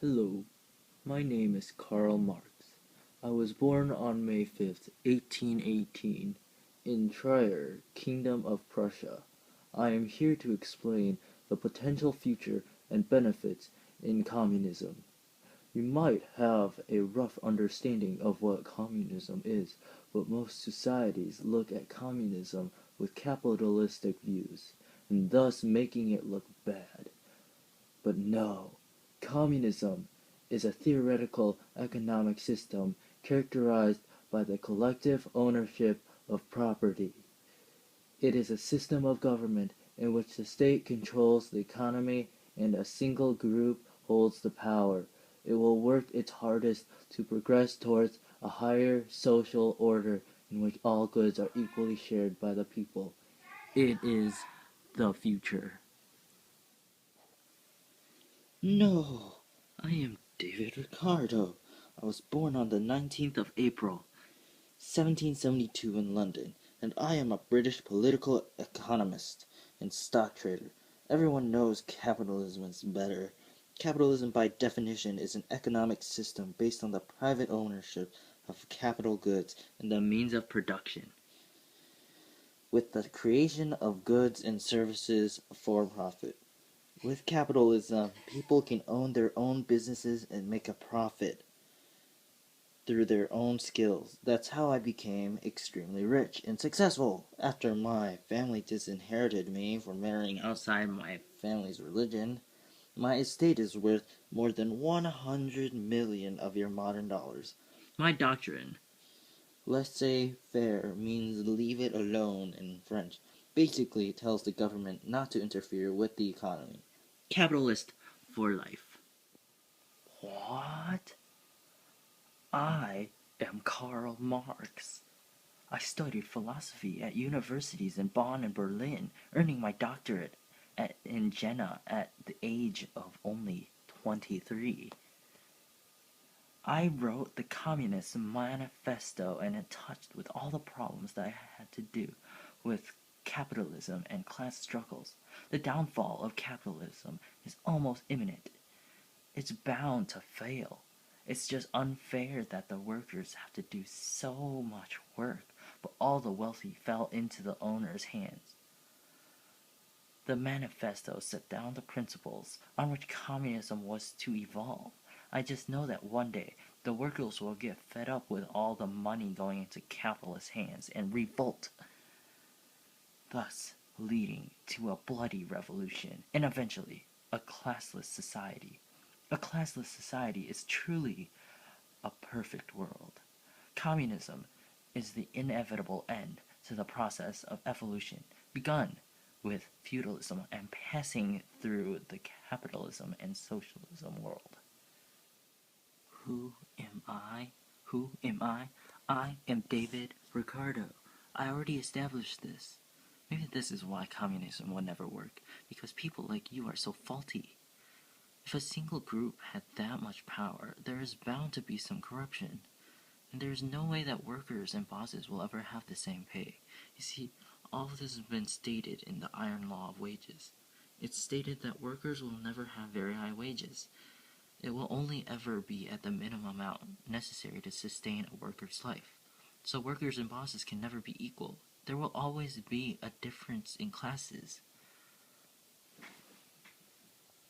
Hello, my name is Karl Marx. I was born on May 5th, 1818, in Trier, Kingdom of Prussia. I am here to explain the potential future and benefits in communism. You might have a rough understanding of what communism is, but most societies look at communism with capitalistic views, and thus making it look bad. But no, communism is a theoretical economic system characterized by the collective ownership of property. It is a system of government in which the state controls the economy and a single group holds the power. It will work its hardest to progress towards a higher social order in which all goods are equally shared by the people. It is the future. No, I am David Ricardo. I was born on the 19th of April, 1772 in London, and I am a British political economist and stock trader. Everyone knows capitalism is better. Capitalism, by definition, is an economic system based on the private ownership of capital goods and the means of production, with the creation of goods and services for profit. With capitalism, people can own their own businesses and make a profit through their own skills. That's how I became extremely rich and successful. After my family disinherited me for marrying outside my family's religion, my estate is worth more than 100 million of your modern dollars. My doctrine. Laissez-faire means leave it alone in French. Basically, it tells the government not to interfere with the economy. Capitalist for life. What? I am Karl Marx. I studied philosophy at universities in Bonn and Berlin, earning my doctorate in Jena at the age of only 23. I wrote the Communist Manifesto, and it touched with all the problems that I had to do with capitalism and class struggles. The downfall of capitalism is almost imminent. It's bound to fail. It's just unfair that the workers have to do so much work, but all the wealthy fell into the owner's hands. The manifesto set down the principles on which communism was to evolve. I just know that one day the workers will get fed up with all the money going into capitalist hands and revolt, thus leading to a bloody revolution and eventually a classless society. A classless society is truly a perfect world. Communism is the inevitable end to the process of evolution begun with feudalism and passing through the capitalism and socialism world. Who am I? Who am I? I am David Ricardo. I already established this. Maybe this is why communism will never work, because people like you are so faulty. If a single group had that much power, there is bound to be some corruption. And there is no way that workers and bosses will ever have the same pay. You see, all of this has been stated in the Iron Law of Wages. It's stated that workers will never have very high wages. It will only ever be at the minimum amount necessary to sustain a worker's life. So workers and bosses can never be equal. There will always be a difference in classes.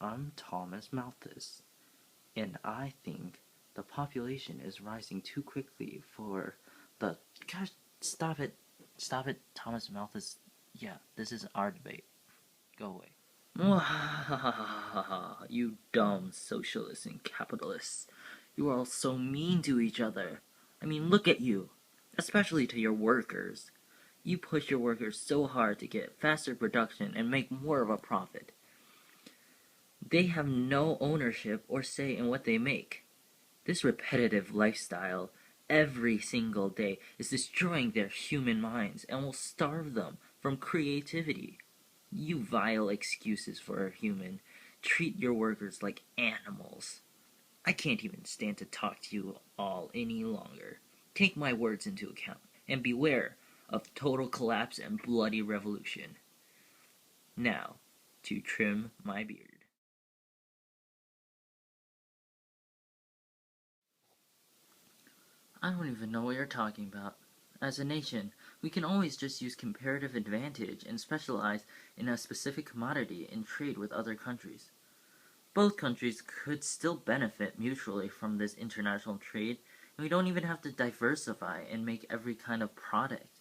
I'm Thomas Malthus, and I think the population is rising too quickly for the... Gosh, stop it. Stop it, Thomas Malthus. Yeah, this is our debate. Go away. You dumb socialists and capitalists. You are all so mean to each other. I mean, look at you. Especially to your workers. You push your workers so hard to get faster production and make more of a profit. They have no ownership or say in what they make. This repetitive lifestyle, every single day, is destroying their human minds and will starve them from creativity. You vile excuses for a human. Treat your workers like animals. I can't even stand to talk to you all any longer. Take my words into account, and beware of total collapse and bloody revolution. Now, to trim my beard. I don't even know what you're talking about. As a nation, we can always just use comparative advantage and specialize in a specific commodity and trade with other countries. Both countries could still benefit mutually from this international trade, and we don't even have to diversify and make every kind of product.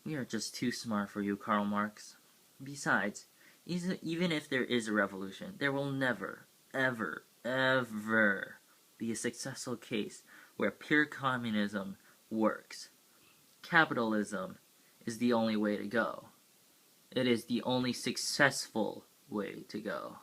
We are just too smart for you, Karl Marx. Besides, even if there is a revolution, there will never, ever, ever be a successful case where pure communism works. Capitalism is the only way to go. It is the only successful way to go.